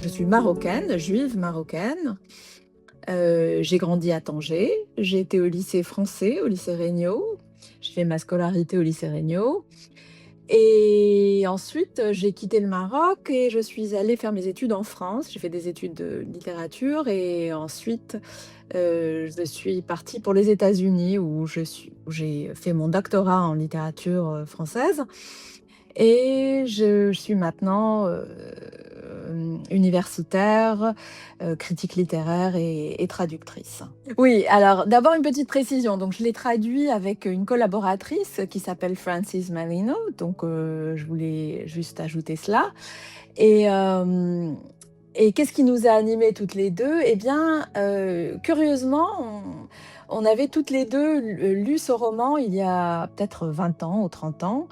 Je suis marocaine, juive marocaine. J'ai grandi à Tanger. J'ai été au lycée français, au lycée Regnault. J'ai fait ma scolarité au lycée Regnault et ensuite, j'ai quitté le Maroc et je suis allée faire mes études en France. J'ai fait des études de littérature et ensuite, je suis partie pour les États-Unis où j'ai fait mon doctorat en littérature, française et je suis maintenant, universitaire, critique littéraire et traductrice. Oui, alors d'abord une petite précision, donc je l'ai traduit avec une collaboratrice qui s'appelle Frances Malino, donc je voulais juste ajouter cela et hem et qu'est-ce qui nous a animées toutes les 2? Eh bien, curieusement, on avait toutes les 2 lu ce roman il y a peut-être 20 ans ou 30 ans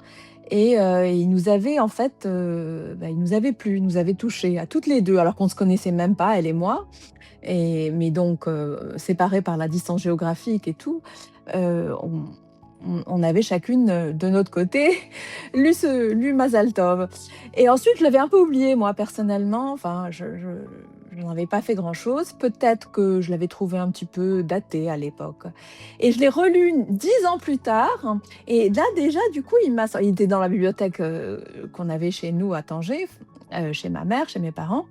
et il nous avait en fait, il nous avait plu, il nous avait touchés à toutes les 2, alors qu'on ne se connaissait même pas, elle et moi mais donc séparées par la distance géographique et tout, on avait chacune, de notre côté, lu Mazal Tov et ensuite je l'avais un peu oublié moi personnellement, enfin je n'en avais pas fait grand-chose. Peut-être que je l'avais trouvé un petit peu daté à l'époque et je l'ai relu 10 ans plus tard et là déjà du coup il était dans la bibliothèque, qu'on avait chez nous à Tanger, chez ma mère, chez mes parents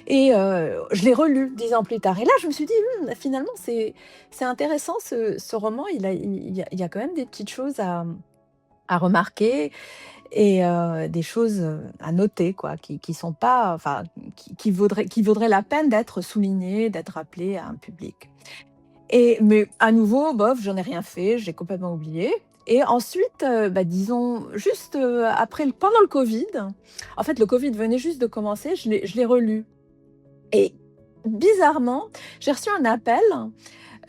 et je l'ai relu 10 ans plus tard et là je me suis dit: finalement c'est intéressant ce roman, il y a quand même des petites choses à remarquer et des choses, à noter quoi, qui sont pas enfin, qui vaudraient la peine d'être soulignées, d'être rappelées à un public. Mais à nouveau, bof, j'en ai rien fait, j'ai complètement oublié et ensuite, disons juste, pendant le covid, en fait le covid venait juste de commencer, je l'ai relu et bizarrement, j'ai reçu un appel,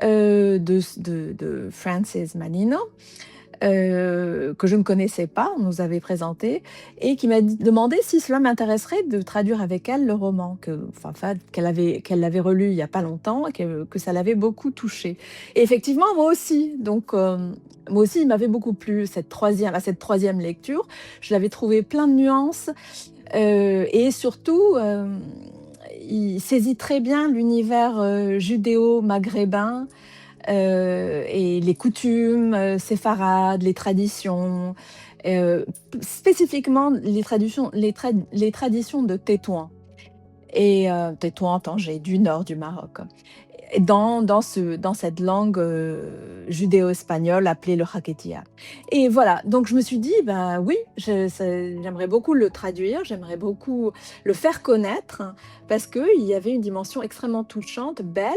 de Frances Manino, que je ne connaissais pas, on nous avait présenté et qui m'a demandé si cela m'intéresserait de traduire avec elle le roman qu'elle l'avait relu il y a pas longtemps et que ça l'avait beaucoup touchée et effectivement moi aussi, donc moi aussi il m'avait beaucoup plu à cette troisième lecture. Je l'avais trouvé plein de nuances, et surtout, il saisit très bien l'univers, judéo-maghrébin, et les coutumes, séfarades, les traditions, spécifiquement les traditions de Tétouan et Tétouan, Tanger, du nord du Maroc et dans cette langue, judéo-espagnole appelée le Haketia et voilà, donc je me suis dit: «Bah, oui, j'aimerais beaucoup le traduire, j'aimerais beaucoup le faire connaître» parce qu'il y avait une dimension extrêmement touchante, belle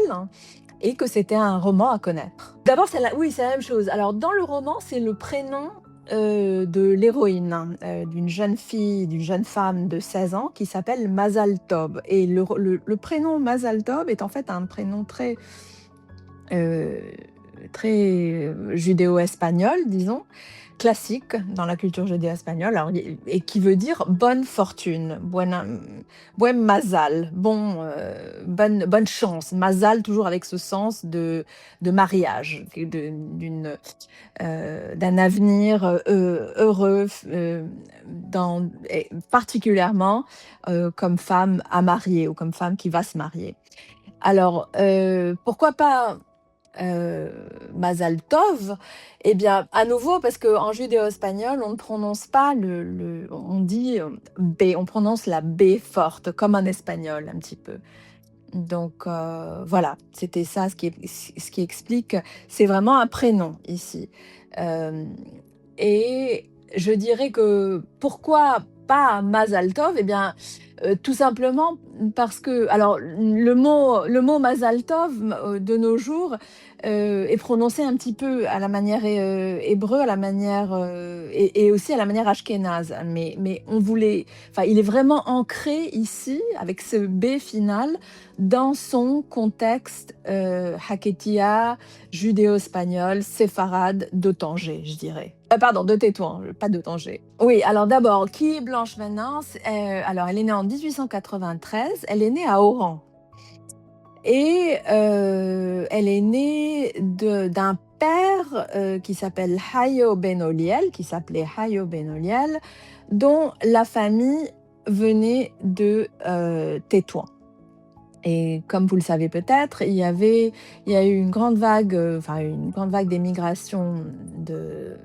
et que c'était un roman à connaître. D'abord, c'est la même chose. Alors dans le roman, c'est le prénom, de l'héroïne, d'une jeune femme de 16 ans qui s'appelle Mazal Tov et le prénom Mazal Tov est en fait un prénom heu, très judéo-espagnol, disons, classique dans la culture judéo-espagnole, alors et qui veut dire bonne fortune, buen mazal, bonne chance. Mazal toujours avec ce sens de mariage, d'un avenir, heureux, et particulièrement, comme femme à marier ou comme femme qui va se marier. Alors, pourquoi pas, heu, Mazal Tov? Eh bien, à nouveau, parce qu'en judéo-espagnol, on ne prononce pas on dit, B, on prononce la B forte, comme en espagnol un petit peu. Donc voilà, c'était ça ce qui explique c'est vraiment un prénom ici. Hem et je dirais que pourquoi pas Mazal Tov? Eh bien, tout simplement parce que alors le mot Mazal Tov, de nos jours, est prononcé un petit peu à la manière hébreu, à la manière, et aussi à la manière ashkénaze. Mais on voulait enfin, il est vraiment ancré ici, avec ce B final, dans son contexte, Haketia, judéo-espagnol, séfarade de Tanger, je dirais. Pardon, de Tétouan, pas de Tanger. Oui, alors d'abord, qui est Blanche Venance? Alors elle est née en 1893, elle est née à Oran et elle est née d'un père, qui s'appelle Hayo Ben Oliel, qui s'appelait Hayo Ben Oliel, dont la famille venait de, Tétouan. Et comme vous le savez peut-être, il y a eu une grande vague, enfin une grande vague d'émigration de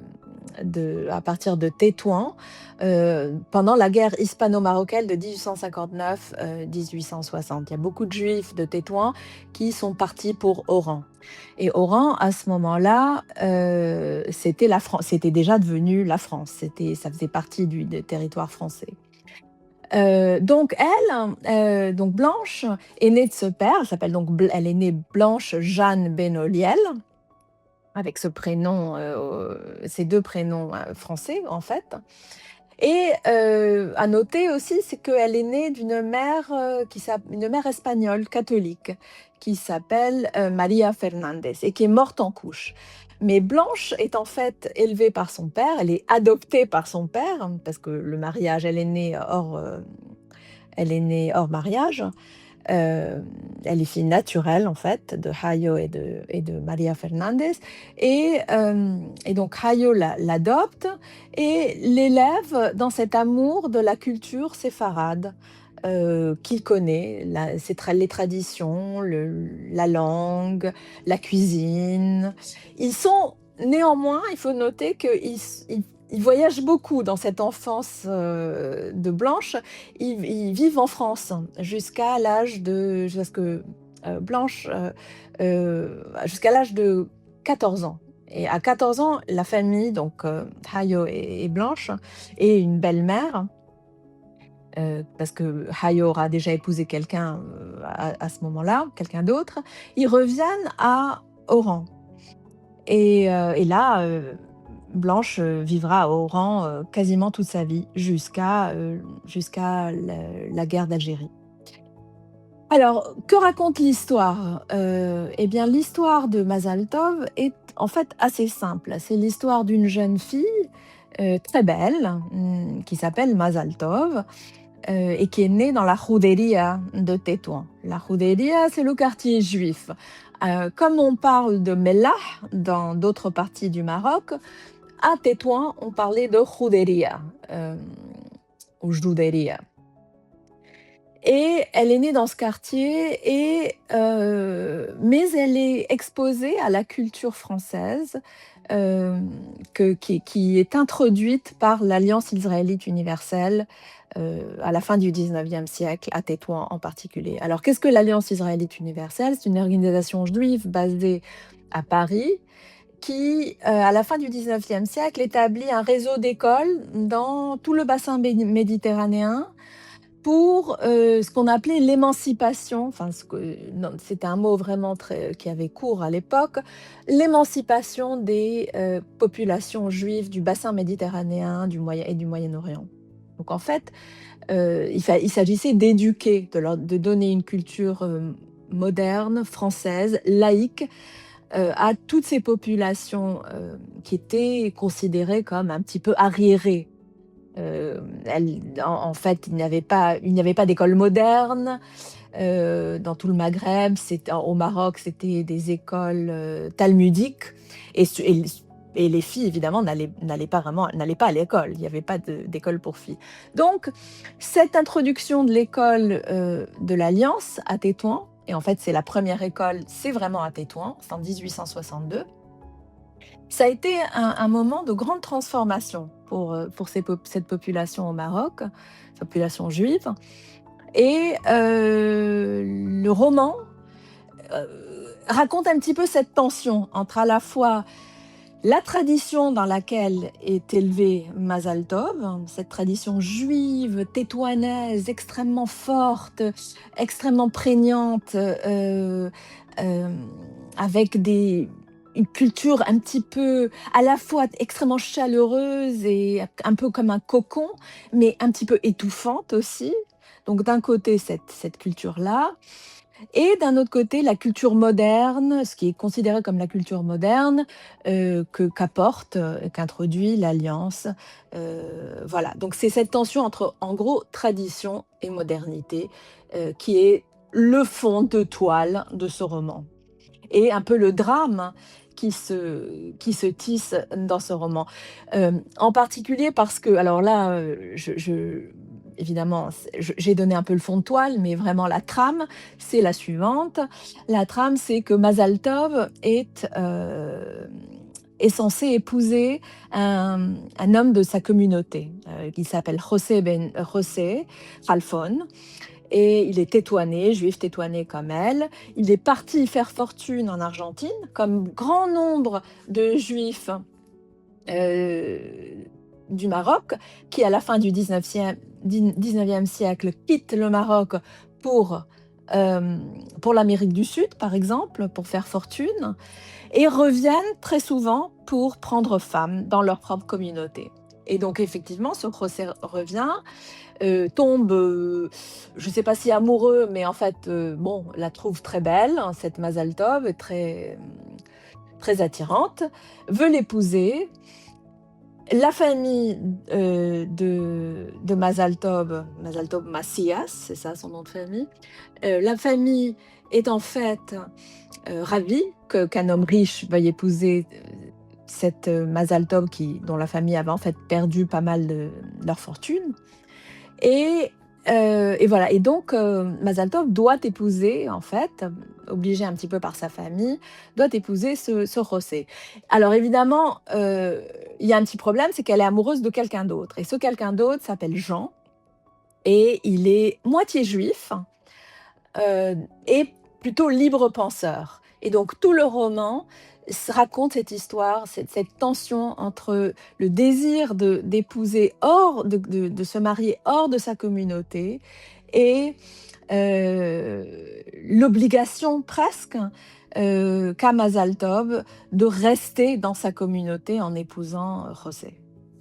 à partir de Tétouan, pendant la guerre hispano-marocaine de 1859, 1860. Il y a beaucoup de Juifs de Tétouan qui sont partis pour Oran. Et Oran, à ce moment-là, c'était déjà devenu la France. Ça faisait partie des territoires français. Donc elle, donc Blanche, est née de ce père. Elle est née Blanche Jeanne Benoliel, avec ces 2 prénoms, français, en fait. Et à noter aussi, c'est qu'elle est née d'une mère, une mère espagnole catholique qui s'appelle, María Fernández et qui est morte en couches. Mais Blanche est en fait élevée par son père, elle est adoptée par son père, parce que le mariage, elle est née hors mariage. Euh, Elle est fille naturelle, en fait, de Hayo et de Maria Fernandez. Et donc, Hayo l'adopte et l'élève dans cet amour de la culture séfarade qu'il connaît, les traditions, la langue, la cuisine. Ils sont néanmoins, il faut noter qu'ils voyagent beaucoup dans cette enfance de Blanche. Ils vivent en France Blanche, jusqu'à l'âge de 14 ans. Et à 14 ans, la famille, donc Hayo et Blanche, et une belle-mère, parce que Hayo aura déjà épousé quelqu'un à ce moment-là, quelqu'un d'autre, ils reviennent à Oran. Et là, Blanche vivra à Oran quasiment toute sa vie, jusqu'à la guerre d'Algérie. Alors, que raconte l'histoire? Eh bien, l'histoire de Mazal Tov est en fait assez simple. C'est l'histoire d'une jeune fille très belle, qui s'appelle Mazal Tov, et qui est née dans la Juderia de Tétouan. La Juderia, c'est le quartier juif. Comme on parle de Mellah dans d'autres parties du Maroc, à Tétouan, on parlait de Juderia, ou Juderia. Et elle est née dans ce quartier, mais elle est exposée à la culture française, qui est introduite par l'Alliance israélite universelle à la fin du 19e siècle, à Tétouan en particulier. Alors, qu'est-ce que l'Alliance israélite universelle? C'est une organisation juive basée à Paris qui, à la fin du 19e siècle, établit un réseau d'écoles dans tout le bassin méditerranéen pour ce qu'on appelait l'émancipation, c'était un mot vraiment qui avait cours à l'époque, l'émancipation des populations juives du bassin méditerranéen et du Moyen-Orient. Donc en fait, il s'agissait d'éduquer, de donner une culture moderne, française, laïque, à toutes ces populations qui étaient considérées comme un petit peu arriérées. En fait, il n'y avait pas d'école moderne dans tout le Maghreb. Au Maroc, c'était des écoles talmudiques, et, et les filles, évidemment, n'allaient pas à l'école. Il n'y avait pas d'école pour filles. Donc, cette introduction de l'école de l'Alliance à Tétouan, et en fait, c'est la première école, c'est vraiment à Tétouan, c'est en 1862. Ça a été un moment de grande transformation pour cette population au Maroc, population juive. Et le roman raconte un petit peu cette tension entre à la fois la tradition dans laquelle est élevé Mazal Tov, cette tradition juive, tétouanaise, extrêmement forte, extrêmement prégnante, avec une culture un petit peu à la fois extrêmement chaleureuse et un peu comme un cocon, mais un petit peu étouffante aussi. Donc d'un côté, cette culture-là, et d'un autre côté, la culture moderne, ce qui est considéré comme la culture moderne, qu'introduit l'Alliance. Voilà, donc c'est cette tension entre, en gros, tradition et modernité, qui est le fond de toile de ce roman. Et un peu le drame qui se tisse dans ce roman. En particulier parce que, alors là, évidemment, j'ai donné un peu le fond de toile, mais vraiment la trame, c'est la suivante. La trame, c'est que Mazal Tov est censé épouser un homme de sa communauté, qui s'appelle José Khalfon. Et il est tétouané, juif tétouané comme elle. Il est parti faire fortune en Argentine, comme grand nombre de juifs euh, du Maroc, qui à la fin du 19e siècle quittent le Maroc pour, pour l'Amérique du Sud, par exemple, pour faire fortune, et reviennent très souvent pour prendre femme dans leur propre communauté. Et donc effectivement, ce procès revient, tombe, je ne sais pas si amoureux, mais en fait, bon, la trouve très belle, hein, cette Mazal Tov, très attirante, veut l'épouser. La famille de Mazal Tov Macias, c'est ça son nom de famille, la famille est en fait ravie qu'un homme riche veuille épouser cette Mazal Tov dont la famille avait en fait perdu pas mal de leur fortune. Et voilà. Et donc, Mazal Tov doit épouser, en fait, obligé un petit peu par sa famille, doit épouser ce José. Alors évidemment, il y a un petit problème, c'est qu'elle est amoureuse de quelqu'un d'autre. Et ce quelqu'un d'autre s'appelle Jean, et il est moitié juif, et plutôt libre penseur. Et donc tout le roman raconte cette histoire, cette tension entre le désir d'épouser de se marier hors de sa communauté et l'obligation presque qu'a Mazal Tov de rester dans sa communauté en épousant José.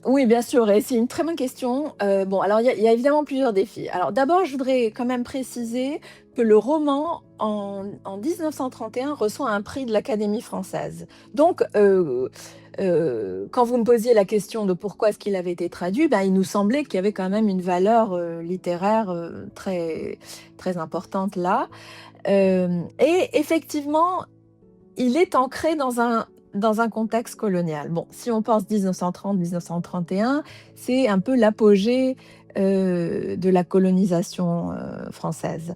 Oui, bien sûr, et c'est une très bonne question. Bon, alors il y a évidemment plusieurs défis. Alors d'abord, je voudrais quand même préciser que le roman, en 1931, reçoit un prix de l'Académie française. Donc, quand vous me posiez la question de pourquoi est-ce qu'il avait été traduit, ben, il nous semblait qu'il y avait quand même une valeur littéraire très, très importante là. Et effectivement, il est ancré dans un contexte colonial. Bon, si on pense 1930-1931, c'est un peu l'apogée de la colonisation française.